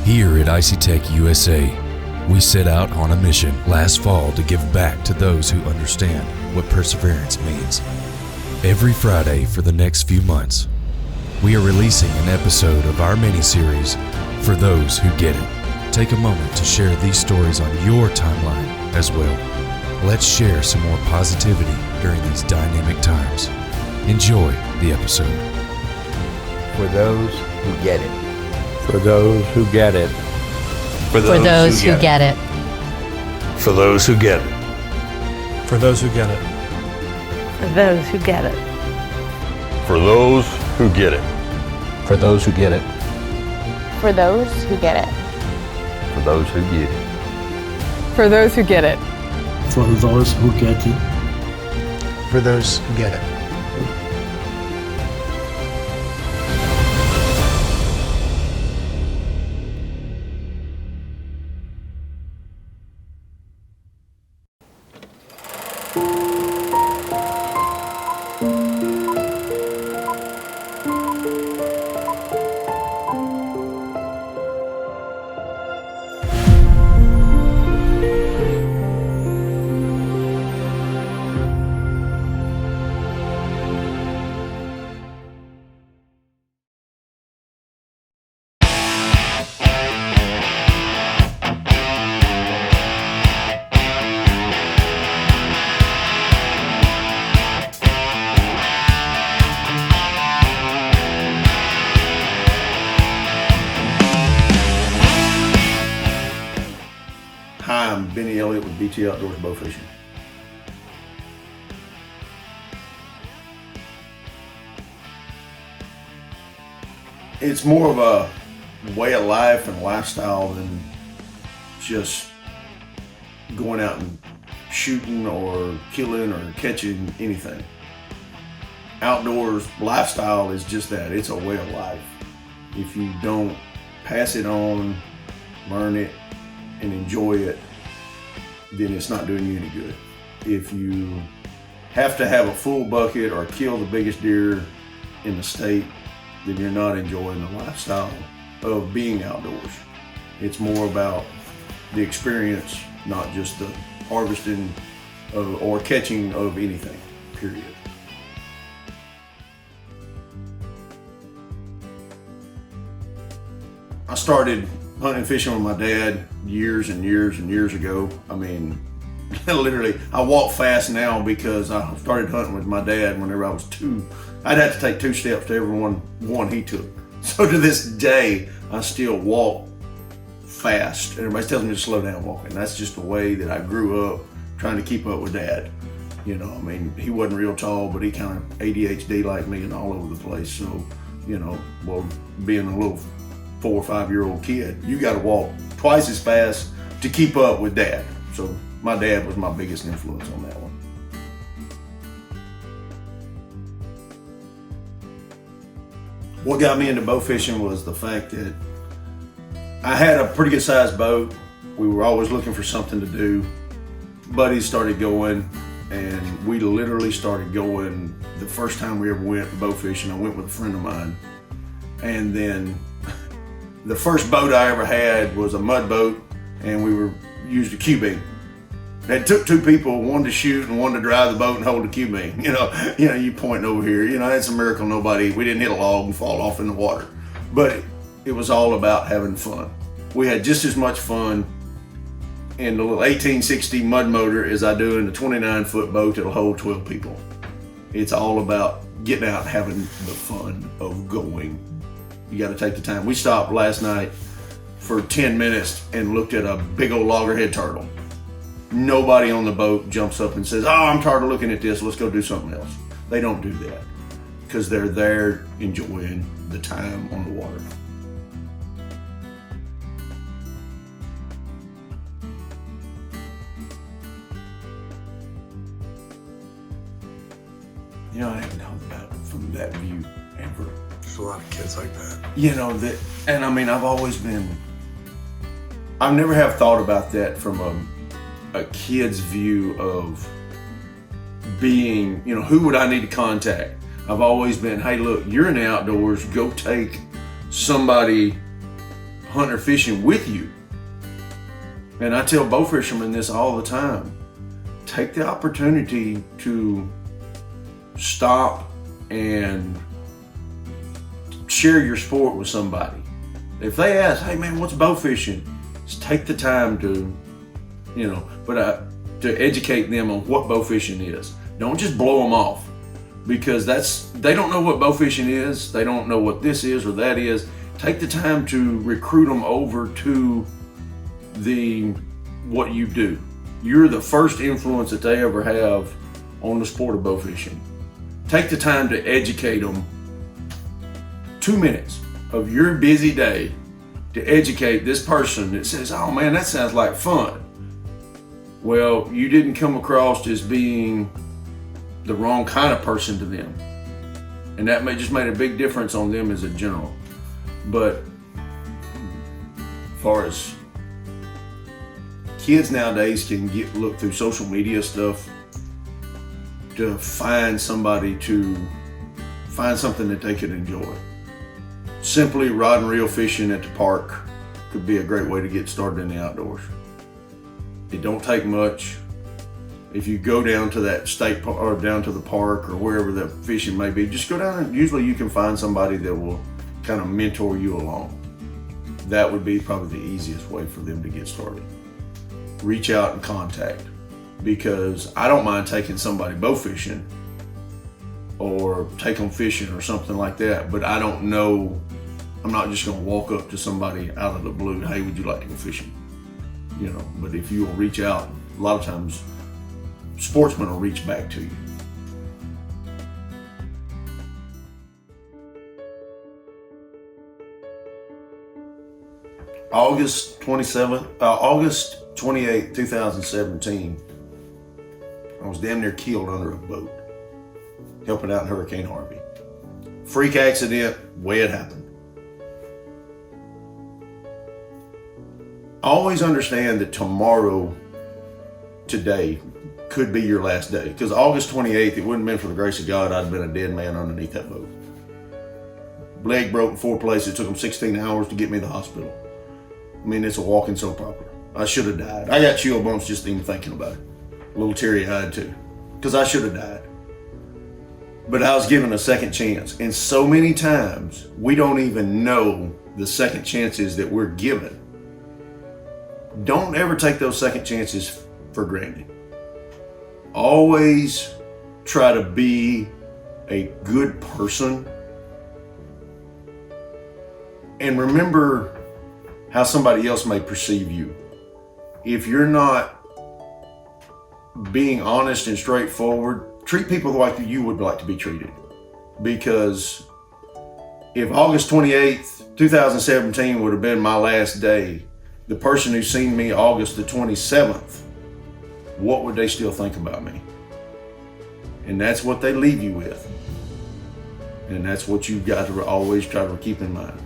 Here at Icey-Tek USA, we set out on a mission last fall to give back to those who understand what perseverance means. Every Friday for the next few months, we are releasing an episode of our mini-series, For Those Who Get It. Take a moment to share these stories on your timeline as well. Let's share some more positivity during these dynamic times. Enjoy the episode. For those who get it. For those who get it. For those who get it. For those who get it. For those who get it. For those who get it. For those who get it. For those who get it. For those who get it. For those who get it. For those who get it. For those who get it. For those who get it. Hi, I'm Elliott with BT Outdoors Bowfishing. It's more of a way of life and lifestyle than just going out and shooting or killing or catching anything. Outdoors lifestyle is just that. It's a way of life. If you don't pass it on, learn it, and enjoy it, then it's not doing you any good. If you have to have a full bucket or kill the biggest deer in the state, then you're not enjoying the lifestyle of being outdoors. It's more about the experience, not just the harvesting or catching of anything, period. I started hunting and fishing with my dad years and years and years ago. I mean, literally, I walk fast now because I started hunting with my dad whenever I was 2. I'd have to take 2 steps to every one he took. So to this day, I still walk fast. Everybody tells me to slow down walking. That's just the way that I grew up, trying to keep up with Dad. You know, I mean, he wasn't real tall, but he kind of ADHD like me and all over the place. So, you know, well, being a little 4 or 5 year old kid, you got to walk twice as fast to keep up with Dad. So my dad was my biggest influence on that one. What got me into bow fishing was the fact that I had a pretty good sized boat. We were always looking for something to do. Buddies started going, and we literally started going. The first time we ever went bow fishing, I went with a friend of mine, and then the first boat I ever had was a mud boat, and we used a Q-beam. It took 2 people, one to shoot and one to drive the boat and hold the Q-beam. You know, you pointing over here. You know, it's a miracle we didn't hit a log and fall off in the water. But it was all about having fun. We had just as much fun in the little 1860 mud motor as I do in the 29-foot boat that'll hold 12 people. It's all about getting out and having the fun of going. You got to take the time. We stopped last night for 10 minutes and looked at a big old loggerhead turtle. Nobody on the boat jumps up and says, "Oh, I'm tired of looking at this, let's go do something else." They don't do that because they're there enjoying the time on the water. You know, I haven't thought about it from that view ever. There's a lot of kids like that. You know, and I mean, I've never have thought about that from a kid's view of being, you know, who would I need to contact? I've always been, hey, look, you're in the outdoors, go take somebody hunting or fishing with you. And I tell bow fishermen this all the time. Take the opportunity to stop and share your sport with somebody. If they ask, hey man, what's bow fishing? Just take the time to, to educate them on what bow fishing is. Don't just blow them off, because they don't know what bow fishing is. They don't know what this is or that is. Take the time to recruit them over to what you do. You're the first influence that they ever have on the sport of bow fishing. Take the time to educate them. 2 minutes of your busy day to educate this person that says, oh man, that sounds like fun. Well, you didn't come across as being the wrong kind of person to them. And that just made a big difference on them as a general. But as far as kids nowadays can look through social media stuff to find something that they could enjoy. Simply rod and reel fishing at the park could be a great way to get started in the outdoors. It don't take much. If you go down to that state park or down to the park or wherever the fishing may be, just go down and usually you can find somebody that will kind of mentor you along. That would be probably the easiest way for them to get started. Reach out and contact, because I don't mind taking somebody bow fishing or take them fishing or something like that, but I don't know, I'm not just gonna walk up to somebody out of the blue, hey, would you like to go fishing? But if you will reach out, a lot of times sportsmen will reach back to you. August 28, 2017, I was damn near killed under a boat, helping out in Hurricane Harvey. Freak accident, way it happened. Always understand that today, could be your last day. Because August 28th, it wouldn't have been for the grace of God, I'd have been a dead man underneath that boat. Leg broke in 4 places, it took them 16 hours to get me to the hospital. I mean, it's a walking soap opera. I should have died. I got chill bumps just even thinking about it. A little teary-eyed too, because I should have died. But I was given a second chance. And so many times, we don't even know the second chances that we're given. Don't ever take those second chances for granted. Always try to be a good person. And remember how somebody else may perceive you. If you're not being honest and straightforward, treat people like you would like to be treated. Because if August 28th, 2017 would have been my last day, the person who seen me August the 27th, what would they still think about me? And that's what they leave you with. And that's what you've got to always try to keep in mind.